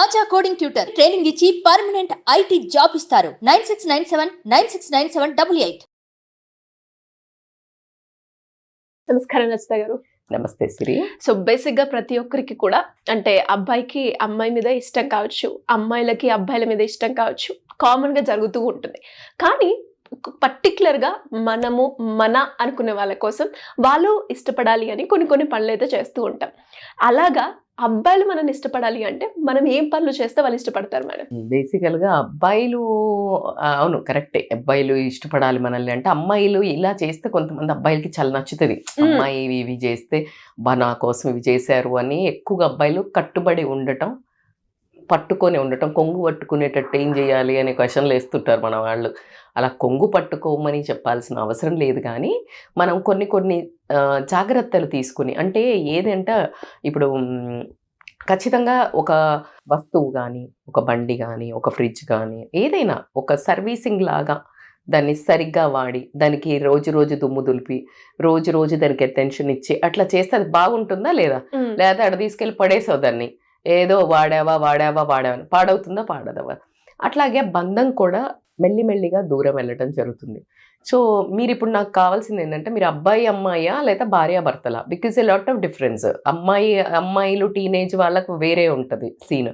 ఆచా coding tutor training ఇచ్చి permanent IT job ఇస్తారు. 9697969788. నమస్కారం రచిత గారు. నమస్తే సిరి. సో బేసిక్ గా ప్రతి ఒక్కరికి కూడా అంటే అబ్బాయికి అమ్మాయి మీద ఇష్టం కావచ్చు, అమ్మాయిలకి అబ్బాయిల మీద ఇష్టం కావచ్చు, కామన్ గా జరుగుతూ ఉంటుంది. కానీ పర్టికులర్ గా మనము మన అనుకునే వాళ్ళ కోసం వాళ్ళు ఇష్టపడాలి అని కొన్ని పనులు అయితే చేస్తూ ఉంటాం. అలాగా అబ్బాయిలు మనల్ని ఇష్టపడాలి అంటే మనం ఏం పనులు చేస్తే వాళ్ళు ఇష్టపడతారు మేడం? బేసికల్ గా అబ్బాయిలు అవును కరెక్టే, అబ్బాయిలు ఇష్టపడాలి మనల్ని అంటే అమ్మాయిలు ఇలా చేస్తే కొంతమంది అబ్బాయిలకి చాలా నచ్చుతుంది. అమ్మాయి ఇవి చేస్తే నా కోసం ఇవి చేశారు అని ఎక్కువగా అబ్బాయిలు కట్టుబడి ఉండటం, పట్టుకొని ఉండటం, కొంగు పట్టుకునేటట్టు ఏం చేయాలి అనే క్వశ్చన్లు వేస్తుంటారు మన వాళ్ళు. అలా కొంగు పట్టుకోమని చెప్పాల్సిన అవసరం లేదు, కానీ మనం కొన్ని జాగ్రత్తలు తీసుకుని, అంటే ఏదంటే ఇప్పుడు ఖచ్చితంగా ఒక వస్తువు కానీ, ఒక బండి కానీ, ఒక ఫ్రిడ్జ్ కానీ, ఏదైనా ఒక సర్వీసింగ్ లాగా దాన్ని సరిగ్గా వాడి దానికి రోజు దుమ్ము దులిపి రోజు దానికి అటెన్షన్ ఇచ్చి అట్లా చేస్తే అది బాగుంటుందా లేదా? లేదా అక్కడ తీసుకెళ్ళి పడేసావు దాన్ని, ఏదో వాడావా పాడవుతుందా పాడదవా? అట్లాగే బంధం కూడా మెల్లిమెల్లిగా దూరం వెళ్ళటం జరుగుతుంది. సో మీరు ఇప్పుడు నాకు కావాల్సింది ఏంటంటే మీరు అబ్బాయి అమ్మాయా లేదా భార్యాభర్తలా? Because a lot of difference. అమ్మాయిలు టీనేజ్ వాళ్ళకు వేరే ఉంటుంది సీన్.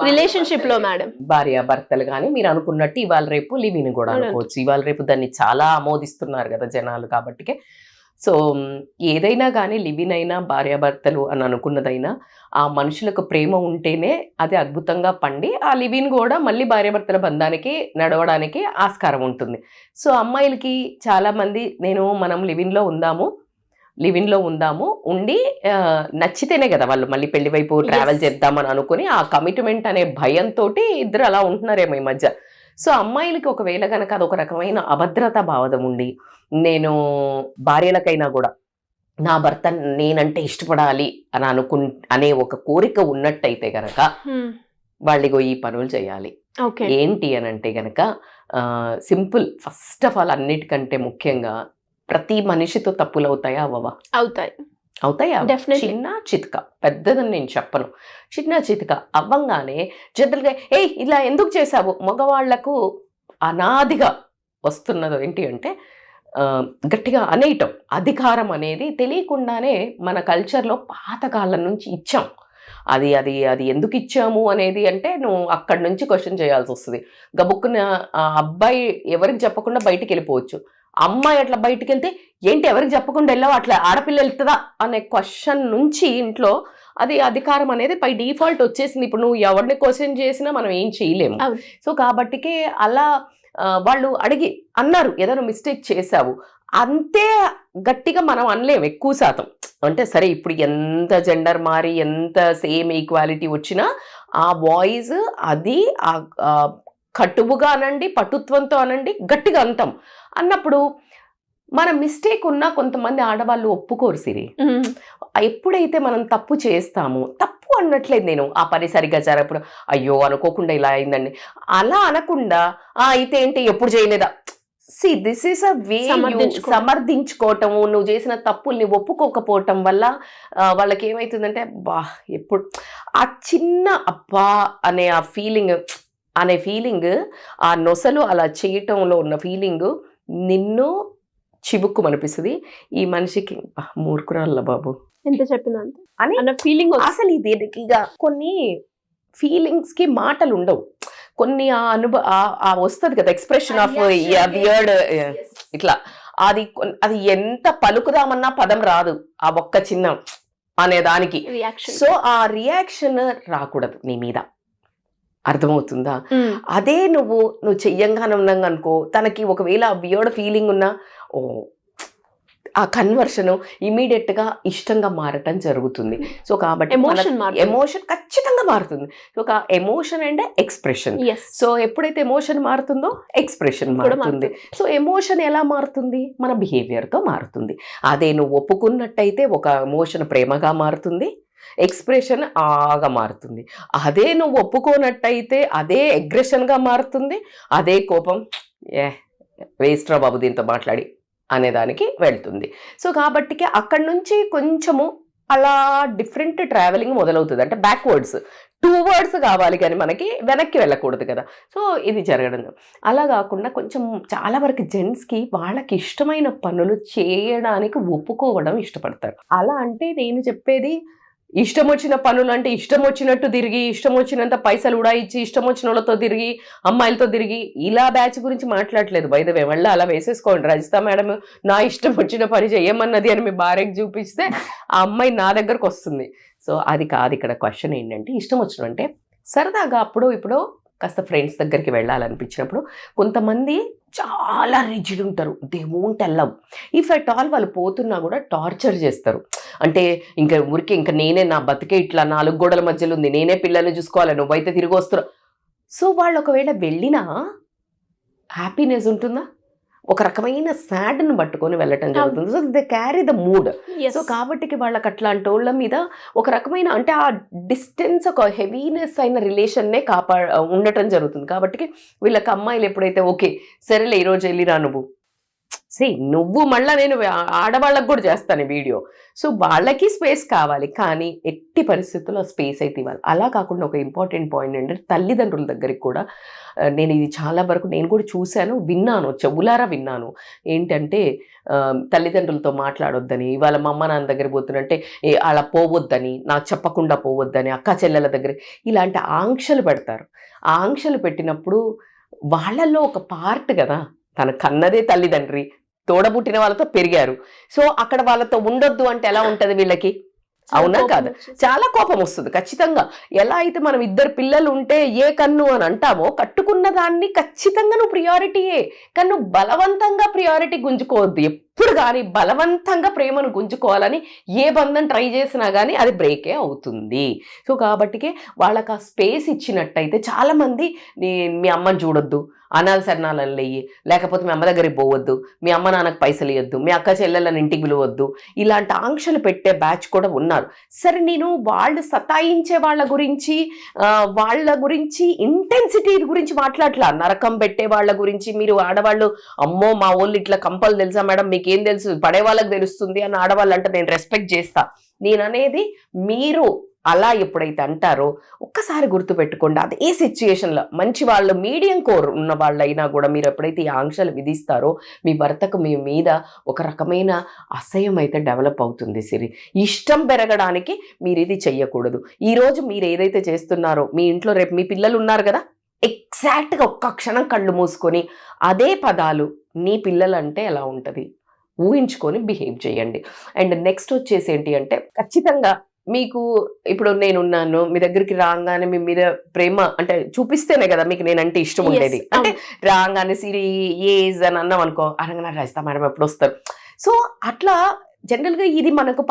రిలేషన్షిప్ లో మేడం భార్యాభర్తలు కానీ మీరు అనుకున్నట్టు ఇవాళ రేపు లివిని కూడా అనుకోవచ్చు. ఇవాళ రేపు దాన్ని చాలా ఆమోదిస్తున్నారు కదా జనాలు. కాబట్టి సో ఏదైనా కానీ లివిన్ అయినా భార్యాభర్తలు అని అనుకున్నదైనా ఆ మనుషులకు ప్రేమ ఉంటేనే అది అద్భుతంగా పండి ఆ లివిన్ కూడా మళ్ళీ భార్యాభర్తల బంధానికి నడవడానికి ఆస్కారం ఉంటుంది. సో అమ్మాయిలకి చాలామంది మనం లివిన్లో ఉందాము ఉండి నచ్చితేనే కదా వాళ్ళు మళ్ళీ పెళ్లి వైపు ట్రావెల్ చేద్దామని అనుకుని ఆ కమిట్మెంట్ అనే భయంతో ఇద్దరు అలా ఉంటున్నారేమో ఈ మధ్య. సో అమ్మాయిలకి ఒకవేళ కనుక అదొక రకమైన అభద్రతా భావం ఉండి, నేను భార్యలకైనా కూడా నా భర్త నేనంటే ఇష్టపడాలి అని అనే ఒక కోరిక ఉన్నట్టయితే గనక వాళ్ళిగో ఈ పనులు చేయాలి. ఏంటి అని అంటే గనక సింపుల్. ఫస్ట్ ఆఫ్ ఆల్ అన్నిటికంటే ముఖ్యంగా ప్రతి మనిషితో తప్పులు అవుతాయా అవ్వవా? అవుతాయా? చిన్న చితక, పెద్దదని నేను చెప్పను, చిన్న చితక అవ్వంగానే జనరల్గా ఇలా ఎందుకు చేసావు? మగవాళ్లకు అనాదిగా వస్తున్నది ఏంటి అంటే గట్టిగా అనేయటం. అధికారం అనేది తెలియకుండానే మన కల్చర్లో పాతకాలం నుంచి ఇచ్చాం. అది అది అది ఎందుకు ఇచ్చాము అనేది అంటే నువ్వు అక్కడి నుంచి క్వశ్చన్ చేయాల్సి వస్తుంది. గబుక్కున అబ్బాయి ఎవరికి చెప్పకుండా బయటికి వెళ్ళిపోవచ్చు, అమ్మాయి అట్లా బయటికి వెళ్తే ఏంటి ఎవరికి చెప్పకుండా వెళ్ళావు, అట్లా ఆడపిల్ల వెళ్తుందా అనే క్వశ్చన్ నుంచి ఇంట్లో అది అధికారం అనేది పై డిఫాల్ట్ వచ్చేసింది. ఇప్పుడు నువ్వు ఎవరిని క్వశ్చన్ చేసినా మనం ఏం చేయలేము. సో కాబట్టికే అలా వాళ్ళు అడిగి అన్నారు ఏదైనా మిస్టేక్ చేశావు అంతే గట్టిగా మనం అనలేము ఎక్కువ శాతం. అంటే సరే ఇప్పుడు ఎంత జెండర్ మారి ఎంత సేమ్ ఈక్వాలిటీ వచ్చినా ఆ వాయిస్ అది కటువుగా అనండి, పటుత్వంతో అనండి, గట్టిగా అంటాం. అన్నప్పుడు మన మిస్టేక్ ఉన్నా కొంతమంది ఆడవాళ్ళు ఒప్పుకోరు సిరి. ఎప్పుడైతే మనం తప్పు చేస్తామో, తప్పు అన్నట్లేదు నేను, ఆ పని సరిగ్గా జరగప్పుడు అయ్యో అనుకోకుండా ఇలా అయిందండి అలా అనకుండా అయితే ఏంటి ఎప్పుడు చేయలేదా, సి దిస్ ఈస్ అ వే సమర్థించుకోవటము. నువ్వు చేసిన తప్పుల్ని ఒప్పుకోకపోవటం వల్ల వాళ్ళకి ఏమవుతుందంటే ఎప్పుడు ఆ చిన్న అబ్బా అనే ఆ ఫీలింగ్ ఆ నొసలు అలా చేయటంలో ఉన్న ఫీలింగ్ నిన్ను చివుక్కుమనిపిస్తుంది. ఈ మనిషికి మూర్ఖురాళ్ళ బాబు ఎంత చెప్పినా అనే ఫీలింగ్. అసలు ఇది కొన్ని ఫీలింగ్స్ కి మాటలు ఉండవు, కొన్ని వస్తుంది కదా ఎక్స్ప్రెషన్ ఆఫ్ బియర్డ్ ఇట్లా. అది ఎంత పలుకుదామన్నా పదం రాదు ఆ ఒక్క చిన్న అనే దానికి. సో ఆ రియాక్షన్ రాకూడదు నీ మీద, అర్థమవుతుందా? అదే నువ్వు చెయ్యంగానే ఉన్నాగా అనుకో, తనకి ఒకవేళ బియర్డ్ ఫీలింగ్ ఉన్నా ఆ కన్వర్షన్ ఇమీడియట్ గా ఇష్టంగా మారటం జరుగుతుంది. సో కాబట్టి ఎమోషన్ ఖచ్చితంగా మారుతుంది. ఒక ఎమోషన్ అండ్ ఎక్స్ప్రెషన్. సో ఎప్పుడైతే ఎమోషన్ మారుతుందో ఎక్స్ప్రెషన్ మారుతుంది. సో ఎమోషన్ ఎలా మారుతుంది? మన బిహేవియర్ తో మారుతుంది. అదే నువ్వు ఒప్పుకున్నట్టయితే ఒక ఎమోషన్ ప్రేమగా మారుతుంది, ఎక్స్ప్రెషన్ ఆగా మారుతుంది. అదే నువ్వు ఒప్పుకోనట్టయితే అదే అగ్రెషన్గా మారుతుంది, అదే కోపం వేస్ట్ రా బాబు దీంతో మాట్లాడి అనేదానికి వెళ్తుంది. సో కాబట్టి అక్కడి నుంచి కొంచెము అలా డిఫరెంట్ ట్రావెలింగ్ మొదలవుతుంది. అంటే బ్యాక్వర్డ్స్ 2 వర్డ్స్ కావాలి కానీ మనకి వెనక్కి వెళ్ళకూడదు కదా. సో ఇది జరగడం అలా కాకుండా కొంచెం చాలా వరకు జెంట్స్కి వాళ్ళకి ఇష్టమైన పనులు చేయడానికి ఒప్పుకోవడం ఇష్టపడతారు. అలా అంటే నేను చెప్పేది ఇష్టం వచ్చిన పనులు అంటే ఇష్టం వచ్చినట్టు తిరిగి ఇష్టం వచ్చినంత పైసలు ఉడాయించి ఇష్టం వచ్చిన వాళ్ళతో తిరిగి అమ్మాయిలతో తిరిగి ఇలా బ్యాచ్ గురించి మాట్లాడలేదు. బై ద వే మళ్ళీ అలా వేసేసుకోండి. రజిత మేడం నా ఇష్టం వచ్చిన పని చేయమన్నది అని మీ భార్యకి చూపిస్తే ఆ అమ్మాయి నా దగ్గరకు వస్తుంది. సో అది కాదు ఇక్కడ క్వశ్చన్. ఏంటంటే ఇష్టం వచ్చిన అంటే సరదాగా అప్పుడు ఇప్పుడు కాస్త ఫ్రెండ్స్ దగ్గరికి వెళ్ళాలనిపించినప్పుడు కొంతమంది చాలా రిజిడ్ ఉంటారు. They won't allow. If at all వాళ్ళు పోతున్నా కూడా టార్చర్ చేస్తారు. అంటే ఇంకా ఊరికే ఇంకా నేనే నా బతికే ఇట్లా 4 గోడల మధ్యలో ఉంది, నేనే పిల్లల్ని చూసుకోవాలి, నువ్వైతే తిరిగి వస్తున్నావు. సో వాళ్ళు ఒకవేళ వెళ్ళినా హ్యాపీనెస్ ఉంటుందా? ఒక రకమైన సాడ్ను పట్టుకొని వెళ్ళటం జరుగుతుంది. So they carry the mood. So కాబట్టి వాళ్ళకి అట్లాంటి వాళ్ళ మీద ఒక రకమైన అంటే ఆ డిస్టెన్స్ ఒక హెవీనెస్ అయిన రిలేషన్నే ఉండటం జరుగుతుంది. కాబట్టి వీళ్ళకి అమ్మాయిలు ఎప్పుడైతే ఓకే సరేలే ఈరోజు వెళ్ళిరా నువ్వు మళ్ళీ నేను ఆడవాళ్ళకు కూడా చేస్తాను వీడియో. సో వాళ్ళకి స్పేస్ కావాలి కానీ ఎట్టి పరిస్థితుల్లో స్పేస్ అయితే ఇవ్వాలి. అలా కాకుండా ఒక ఇంపార్టెంట్ పాయింట్ ఏంటంటే తల్లిదండ్రుల దగ్గరికి కూడా నేను ఇది చాలా వరకు నేను కూడా చూశాను, విన్నాను, చెవులారా విన్నాను. ఏంటంటే తల్లిదండ్రులతో మాట్లాడొద్దని, ఇవాళ మా అమ్మ నాన్న దగ్గర పోతున్నంటే అలా పోవద్దని, నాకు చెప్పకుండా పోవద్దని, అక్క చెల్లెల దగ్గర ఇలాంటి ఆంక్షలు పెడతారు. ఆ ఆంక్షలు పెట్టినప్పుడు వాళ్ళల్లో ఒక పార్ట్ కదా, తన కన్నదే తల్లిదండ్రి, తోడబుట్టిన వాళ్ళతో పెరిగారు. సో అక్కడ వాళ్ళతో ఉండొద్దు అంటే ఎలా ఉంటుంది వీళ్ళకి? అవునా కాదు? చాలా కోపం వస్తుంది ఖచ్చితంగా. ఎలా అయితే మనం 2 పిల్లలు ఉంటే ఏ కన్ను అని అంటామో కట్టుకున్న దాన్ని ఖచ్చితంగా నువ్వు ప్రియారిటీయే, కానీ నువ్వు బలవంతంగా ప్రియారిటీ గుంజుకోవద్దు. ఎప్పుడు కానీ బలవంతంగా ప్రేమను గుంజుకోవాలని ఏ బంధం ట్రై చేసినా కానీ అది బ్రేకే అవుతుంది. సో కాబట్టికే వాళ్ళకి ఆ స్పేస్ ఇచ్చినట్టయితే చాలామంది మీ అమ్మని చూడొద్దు, అనాథ శరణాలను లేయి, లేకపోతే మీ అమ్మ దగ్గరికి పోవద్దు, మీ అమ్మ నాన్నకు పైసలు ఇవ్వద్దు, మీ అక్క చెల్లెళ్ళని ఇంటికి పిలవద్దు, ఇలాంటి ఆంక్షలు పెట్టే బ్యాచ్ కూడా ఉన్నారు. సరే నేను వాళ్ళు సతాయించే వాళ్ళ గురించి ఇంటెన్సిటీ గురించి మాట్లాడట్లా, నరకం పెట్టే వాళ్ళ గురించి. మీరు ఆడవాళ్ళు అమ్మో మా వాళ్ళు ఇట్లా కంపలు తెలుసా మేడం, మీకేం తెలుసు, పడే వాళ్ళకి తెలుస్తుంది అని ఆడవాళ్ళు అంటే నేను రెస్పెక్ట్ చేస్తా. నేననేది మీరు అలా ఎప్పుడైతే అంటారో ఒక్కసారి గుర్తుపెట్టుకోండి, అదే సిచ్యుయేషన్లో మంచి వాళ్ళు మీడియం కోర్ ఉన్న వాళ్ళైనా కూడా మీరు ఎప్పుడైతే ఈ ఆంక్షలు విధిస్తారో మీ భర్తకు మీ మీద ఒక రకమైన అసహ్యం అయితే డెవలప్ అవుతుంది. ఇష్టం పెరగడానికి మీరు ఇది చెయ్యకూడదు. ఈరోజు మీరు ఏదైతే చేస్తున్నారో మీ ఇంట్లో రేపు మీ పిల్లలు ఉన్నారు కదా, ఎగ్జాక్ట్గా ఒక్క క్షణం కళ్ళు మూసుకొని అదే పదాలు నీ పిల్లలంటే ఎలా ఉంటుంది ఊహించుకొని బిహేవ్ చేయండి. అండ్ నెక్స్ట్ వచ్చేసి ఏంటి అంటే ఖచ్చితంగా మీకు ఇప్పుడు నేనున్నాను, మీ దగ్గరికి రాగానే మీ మీద ప్రేమ అంటే చూపిస్తేనే కదా మీకు నేనంటే ఇష్టం ఉండేది. అంటే రాగానే ఏజ్ అని అన్నాం అనుకో, అనగా రాస్తా మేడం ఎప్పుడు వస్తారు. సో అట్లా జనరల్గా ఇది మనకు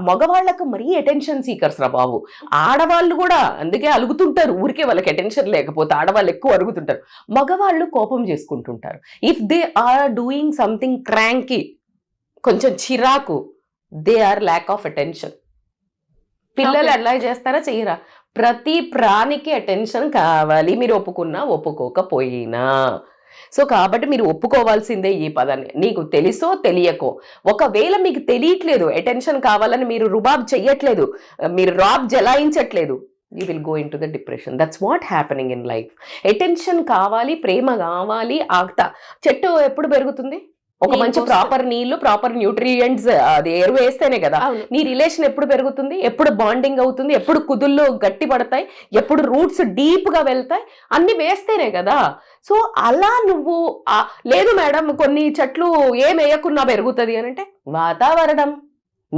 మగవాళ్ళకు మరీ అటెన్షన్ సీకర్స్ రా బాబు. ఆడవాళ్ళు కూడా అందుకే అలుగుతుంటారు, ఊరికే వాళ్ళకి అటెన్షన్ లేకపోతే ఆడవాళ్ళు ఎక్కువ అరుగుతుంటారు. మగవాళ్ళు కోపం చేసుకుంటుంటారు. If they are doing something cranky, కొంచెం చిరాకు, they are lack of attention. పిల్లలు ఎలా చేస్తారా చెయ్యరా? ప్రతి ప్రాణికి అటెన్షన్ కావాలి, మీరు ఒప్పుకున్నా ఒప్పుకోకపోయినా. సో కాబట్టి మీరు ఒప్పుకోవాల్సిందే ఈ పదాన్ని, నీకు తెలుసో తెలియకో. ఒకవేళ మీకు తెలియట్లేదు అటెన్షన్ కావాలని, మీరు రుబాబ్ చెయ్యట్లేదు, మీరు రాబ్ జలాయించట్లేదు, you will go into the depression. That's what happening in life. Attention కావాలి, ప్రేమ కావాలి. చెట్టు ఎప్పుడు పెరుగుతుంది? ఒక మంచి ప్రాపర్ నీళ్లు, ప్రాపర్ న్యూట్రియంట్స్ అది ఎరువు వేస్తేనే కదా. నీ రిలేషన్ ఎప్పుడు పెరుగుతుంది, ఎప్పుడు బాండింగ్ అవుతుంది, ఎప్పుడు కుదుళ్ళు గట్టి పడతాయి, ఎప్పుడు రూట్స్ డీప్ గా వెళ్తాయి, అన్ని వేస్తేనే కదా. సో అలా నువ్వు లేదు మేడం కొన్ని చెట్లు ఏం వేయకున్నా పెరుగుతుంది అని అంటే, వాతావరణం,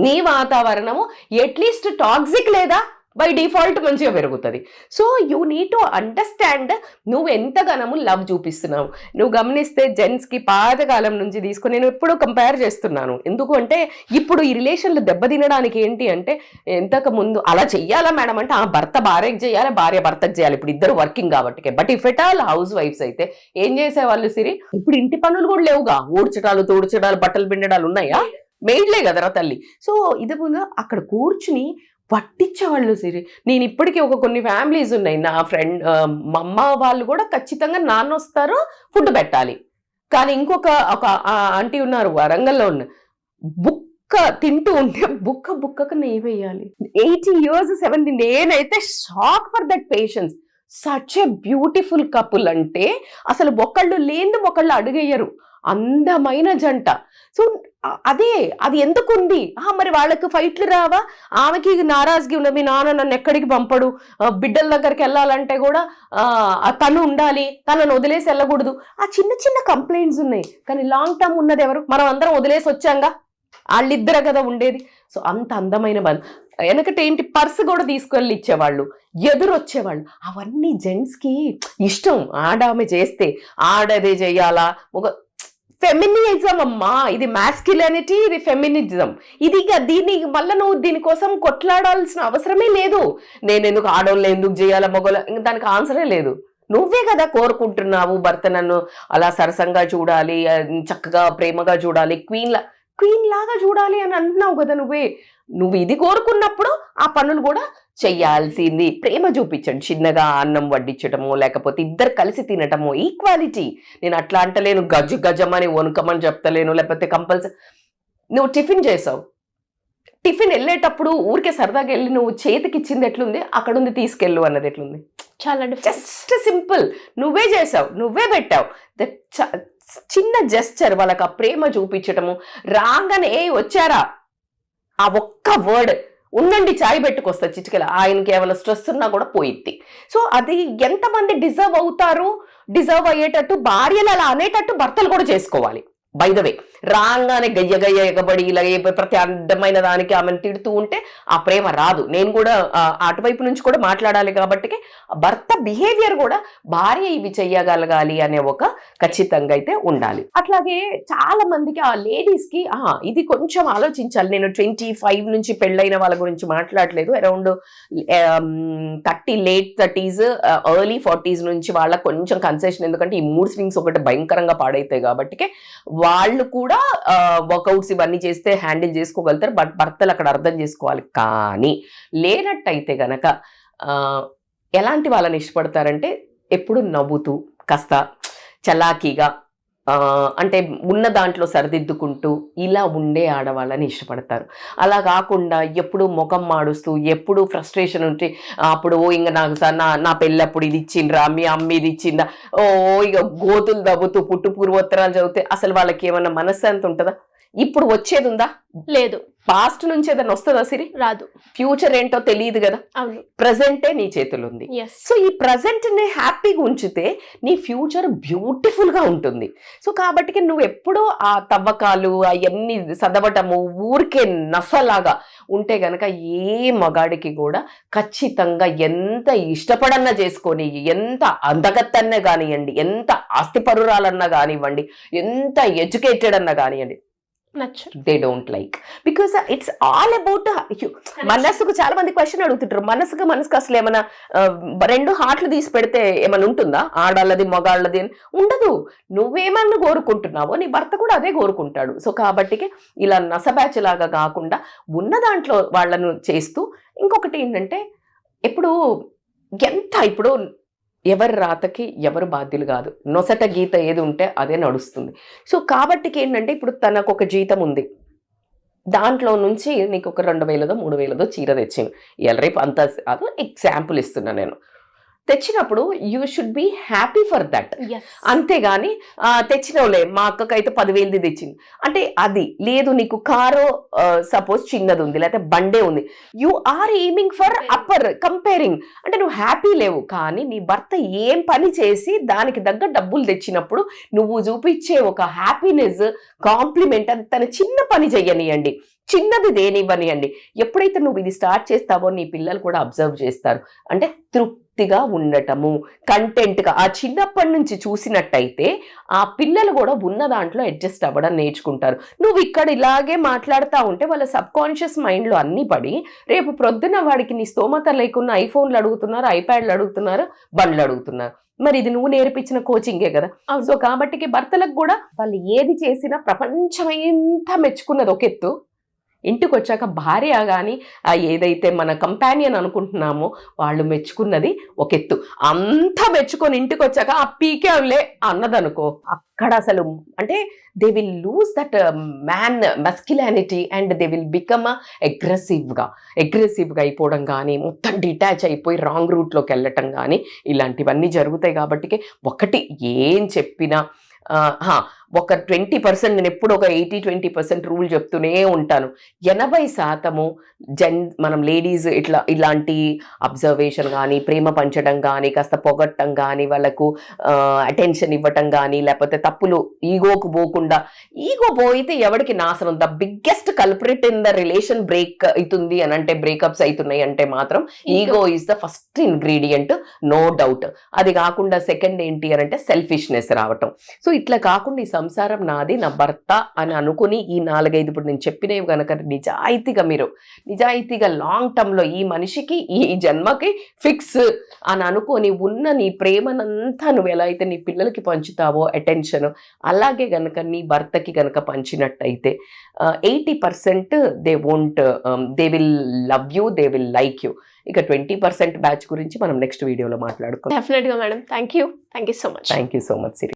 నీ వాతావరణము ఎట్లీస్ట్ టాక్సిక్ లేదా బై డిఫాల్ట్ మంచిగా పెరుగుతుంది. So you need to understand నువ్వు ఎంతగానో లవ్ చూపిస్తున్నావు. నువ్వు గమనిస్తే జెంట్స్కి పాతకాలం నుంచి తీసుకొని నేను ఎప్పుడూ కంపేర్ చేస్తున్నాను. ఎందుకు అంటే ఇప్పుడు ఈ రిలేషన్లు దెబ్బతినడానికి ఏంటి అంటే, ఎంతకు ముందు అలా చెయ్యాలా మేడం అంటే భర్త భార్యకి చేయాలి, భార్య భర్తకు చేయాలి. ఇప్పుడు ఇద్దరు వర్కింగ్ కాబట్టి. బట్ ఇఫ్ ఎట్ ఆల్ హౌస్ వైఫ్స్ అయితే ఏం చేసేవాళ్ళు ఇప్పుడు ఇంటి పనులు కూడా లేవుగా, ఊడ్చడాలు తోడ్చడాలు బట్టలు పిండడాలు ఉన్నాయా? మెయిడ్లే కదరా తల్లి. సో ఇది ముందు అక్కడ కూర్చుని పట్టించేవాళ్ళు. నేను ఇప్పటికీ కొన్ని ఫ్యామిలీస్ ఉన్నాయి, నా ఫ్రెండ్ మా అమ్మ వాళ్ళు కూడా ఖచ్చితంగా నాన్న వస్తారు ఫుడ్ పెట్టాలి. కానీ ఇంకొక ఆంటీ ఉన్నారు వరంగల్లో ఉన్న, తింటూ ఉంటే బుక్కకు నెయ్యి వేయాలి. 80 years 70, నేనైతే shock for that patience. Such a beautiful couple. అంటే అసలు ఒకళ్ళు లేని ఒకళ్ళు అడుగేయరు, అందమైన జంట. సో అది ఎందుకుంది? మరి వాళ్ళకి ఫైట్లు రావా? ఆమెకి నారాజ్గి ఉన్న, మీ నాన్న నన్ను ఎక్కడికి పంపడు, బిడ్డల దగ్గరికి వెళ్ళాలంటే కూడా తను ఉండాలి, తనను వదిలేసి వెళ్ళకూడదు. ఆ చిన్న చిన్న కంప్లైంట్స్ ఉన్నాయి. కానీ లాంగ్ టర్మ్ ఉన్నది ఎవరు? మనం అందరం వదిలేసి వచ్చాంగా, వాళ్ళిద్దరే కదా ఉండేది. సో అంత అందమైన బంధం. వెనకటి ఏంటి, పర్సు కూడా తీసుకెళ్ళి ఇచ్చేవాళ్ళు, ఎదురొచ్చేవాళ్ళు. అవన్నీ జెంట్స్కి ఇష్టం. ఆమె చేస్తే ఆడదే చెయ్యాలా, ఒక ఫెమినిజం అమ్మా. ఇది మాస్క్యులానిటీ, ఇది ఫెమినిజం. దీన్ని మళ్ళీ నువ్వు దీనికోసం కొట్లాడాల్సిన అవసరమే లేదు. నేను ఎందుకు ఆడవాళ్ళు ఎందుకు చేయాలా, మగవాళ్ళు, ఇంకా దానికి ఆన్సరే లేదు. నువ్వే కదా కోరుకుంటున్నావు భర్త నన్ను అలా సరసంగా చూడాలి, చక్కగా ప్రేమగా చూడాలి, క్వీన్ లాగా చూడాలి అని అంటున్నావు కదా. నువ్వు ఇది కోరుకున్నప్పుడు ఆ పనులు కూడా చెయ్యాల్సింది. ప్రేమ చూపించండి, చిన్నగా అన్నం వడ్డించటమో, లేకపోతే ఇద్దరు కలిసి తినటమో, ఈక్వాలిటీ. నేను అట్లా అంటలేను, గజమని వణుకమని చెప్తలేను, లేకపోతే కంపల్సరీ. నువ్వు టిఫిన్ చేసావు, టిఫిన్ వెళ్ళేటప్పుడు ఊరికే సరదాగా వెళ్ళి నువ్వు చేతికి ఇచ్చింది ఎట్లుంది, అక్కడ ఉంది తీసుకెళ్ళు అన్నది ఎట్లుంది? చాలా జస్ట్ సింపుల్. నువ్వే చేసావు, నువ్వే పెట్టావు. చిన్న జెస్చర్, వాళ్ళకి ఆ ప్రేమ చూపించటము. రాగానే వచ్చారా, ఆ ఒక్క వర్డ్, ఉండండి చాయ్ పెట్టుకొస్తా చిటికెల, ఆయనకి ఏమైనా స్ట్రెస్ ఉన్నా కూడా పోయిద్ది. సో అది ఎంతమంది డిజర్వ్ అయ్యేటట్టు భార్యలు అలా అనేటట్టు భర్తలు కూడా చేసుకోవాలి. బై ద వే, రాగానే గయ్య ఎగబడి ఇలా ప్రతి అడ్డమైన దానికి ఆమెను తిడుతూ ఉంటే ఆ ప్రేమ రాదు. నేను కూడా అటువైపు నుంచి కూడా మాట్లాడాలి కాబట్టి భర్త బిహేవియర్ కూడా భార్య ఇవి చెయ్యగలగాలి అనే ఒక ఖచ్చితంగా అయితే ఉండాలి. అట్లాగే చాలా మందికి ఆ లేడీస్ కి ఇది కొంచెం ఆలోచించాలి. నేను 25 నుంచి పెళ్ళైన వాళ్ళ గురించి మాట్లాడలేదు, around 30 late 30s early 40s నుంచి వాళ్ళ కొంచెం కన్సెషన్. ఎందుకంటే ఈ మూడ్ స్వింగ్స్ ఒకటి భయంకరంగా పాడైతాయి కాబట్టి వాళ్ళు కూడా వర్కౌట్స్ ఇవన్నీ చేస్తే హ్యాండిల్ చేసుకోగలుగుతారు. బట్ భర్తలు అక్కడ అర్థం చేసుకోవాలి. కానీ లేనట్టయితే గనక ఎలాంటి వాళ్ళని ఇష్టపడతారంటే, ఎప్పుడు నవ్వుతూ కాస్త చలాకీగా, అంటే ఉన్న దాంట్లో సరిదిద్దుకుంటూ ఇలా ఉండే ఆడవాళ్ళని ఇష్టపడతారు. అలా కాకుండా ఎప్పుడు ముఖం మాడుస్తూ, ఎప్పుడు ఫ్రస్ట్రేషన్ ఉంటే, అప్పుడు ఇంకా నాకు నా పెళ్ళప్పుడు ఇది ఇచ్చిండ్రా, మీ అమ్మ ఇది ఇచ్చిందా, ఇక గోతులు దవ్వుతూ పుట్టు పూర్వోత్తరాలు చదివితే అసలు వాళ్ళకి ఏమన్నా మనశ్శాంతి ఉంటుందా? ఇప్పుడు వచ్చేది ఉందా? లేదు. పాస్ట్ నుంచి ఏదైనా వస్తుందా సిరి? రాదు. ఫ్యూచర్ ఏంటో తెలియదు కదా. ప్రజెంటే నీ చేతులు ఉంది. సో ఈ ప్రజెంట్ ని హ్యాపీగా ఉంచితే నీ ఫ్యూచర్ బ్యూటిఫుల్ గా ఉంటుంది. సో కాబట్టి నువ్వు ఎప్పుడో ఆ తవ్వకాలు అవన్నీ చదవటము ఊరికే నసలాగా ఉంటే గనక ఏ మగాడికి కూడా ఖచ్చితంగా ఎంత ఇష్టపడన్నా చేసుకొని, ఎంత అందగత్తన్నా కానివ్వండి, ఎంత ఆస్తిపరురాలన్నా కానివ్వండి, ఎంత ఎడ్యుకేటెడ్ అన్నా కానివ్వండి, they don't like. Because it's all about మనసుకు. చాలా మంది క్వశ్చన్ అడుగుతుంటారు, మనసుకు అసలు ఏమైనా 2 హార్ట్లు తీసి పెడితే ఏమైనా ఉంటుందా? ఆడాళ్ళది మగాళ్ళది అని ఉండదు. నువ్వేమన్నా కోరుకుంటున్నావో నీ భర్త కూడా అదే కోరుకుంటాడు. సో కాబట్టి ఇలా నసబ్యాచ్ లాగా కాకుండా ఉన్న దాంట్లో వాళ్ళను చేస్తూ, ఇంకొకటి ఏంటంటే ఇప్పుడు ఎవరి రాతకి ఎవరు బాధ్యులు కాదు. నొసట గీత ఏది ఉంటే అదే నడుస్తుంది. సో కాబట్టి ఏంటంటే, ఇప్పుడు తనకు ఒక జీతం ఉంది, దాంట్లో నుంచి నీకు ఒక 2000 3000 చీర తెచ్చింది. రేపు అంత అదో ఎగ్జాంపుల్ ఇస్తున్నా నేను. తెచ్చినప్పుడు you should be happy for that. అంతేగాని తెచ్చినవులే, మా అక్కకైతే 10,000 తెచ్చింది అంటే అది లేదు. నీకు కారు సపోజ్ చిన్నది ఉంది, లేకపోతే బండే ఉంది, you are aiming for upper, comparing. అంటే నువ్వు హ్యాపీ లేవు. కానీ నీ భర్త ఏం పని చేసి దానికి దగ్గర డబ్బులు తెచ్చినప్పుడు నువ్వు చూపించే ఒక హ్యాపీనెస్, కాంప్లిమెంట్, అది తన చిన్న పని చెయ్యనియండి, చిన్నది దేనివ్వనియండి. ఎప్పుడైతే నువ్వు ఇది స్టార్ట్ చేస్తావో నీ పిల్లలు కూడా అబ్జర్వ్ చేస్తారు. అంటే తృప్తిగా ఉండటము, కంటెంట్గా ఆ చిన్నప్పటి నుంచి చూసినట్టయితే ఆ పిల్లలు కూడా ఉన్న దాంట్లో అడ్జస్ట్ అవ్వడం నేర్చుకుంటారు. నువ్వు ఇక్కడ ఇలాగే మాట్లాడుతూ ఉంటే వాళ్ళ సబ్ కాన్షియస్ మైండ్లో అన్ని పడి రేపు ప్రొద్దున వాడికి నీ స్తోమత లేకున్నా ఐఫోన్లు అడుగుతున్నారు, ఐప్యాడ్లు అడుగుతున్నారు, బండ్లు అడుగుతున్నారు. మరి ఇది నువ్వు నేర్పించిన కోచింగే కదా. సో కాబట్టి భర్తలకు కూడా వాళ్ళు ఏది చేసినా ప్రపంచం ఎంత మెచ్చుకున్నది ఒక ఎత్తు, ఇంటికి వచ్చాక భార్య కానీ ఏదైతే మన కంపానియన్ అనుకుంటున్నామో వాళ్ళు మెచ్చుకున్నది ఒక ఎత్తు, అంతా మెచ్చుకొని ఇంటికి వచ్చాక ఆ పీకేవులే అన్నదనుకో, అక్కడ అసలు అంటే they will lose that man masculinity and they will become అగ్రెసివ్గా అయిపోవడం కానీ, మొత్తం డిటాచ్ అయిపోయి రాంగ్ రూట్లోకి వెళ్ళటం కానీ ఇలాంటివన్నీ జరుగుతాయి. కాబట్టి ఒకటి ఏం చెప్పినా ఒక 20%, నేను ఎప్పుడు ఒక 80-20% రూల్ చెప్తూనే ఉంటాను. 80% మనం లేడీస్ ఇలాంటి అబ్జర్వేషన్ కానీ, ప్రేమ పంచడం కానీ, కాస్త పొగట్టం కానీ, వాళ్ళకు అటెన్షన్ ఇవ్వటం కానీ, లేకపోతే తప్పులు ఈగోకు పోకుండా, ఈగో పోయితే ఎవరికి నాశనం. The biggest culprit in the relation break అవుతుంది అని అంటే, బ్రేకప్స్ అవుతున్నాయి అంటే మాత్రం ego is the first ingredient, no doubt. అది కాకుండా సెకండ్ ఏంటి అని అంటే సెల్ఫిష్నెస్ రావటం. సో ఇట్లా కాకుండా ఈ సంసారం నాది, నా భర్త అని అనుకుని ఈ 4-5 ఇప్పుడు నేను చెప్పినవి కనుక నిజాయితీగా లాంగ్ టర్మ్లో ఈ మనిషికి ఈ జన్మకి ఫిక్స్ అని అనుకొని ఉన్న నీ ప్రేమనంతా నువ్వు ఎలా అయితే నీ పిల్లలకి పంచుతావో అటెన్షన్, అలాగే గనక నీ భర్తకి గనక పంచినట్టయితే 80% they will love you, they will like you. ఇక 20% బ్యాచ్ గురించి మనం నెక్స్ట్ వీడియోలో మాట్లాడుకుందాం. డెఫినెట్గా madam. Thank you so much. Thank you so much Siri.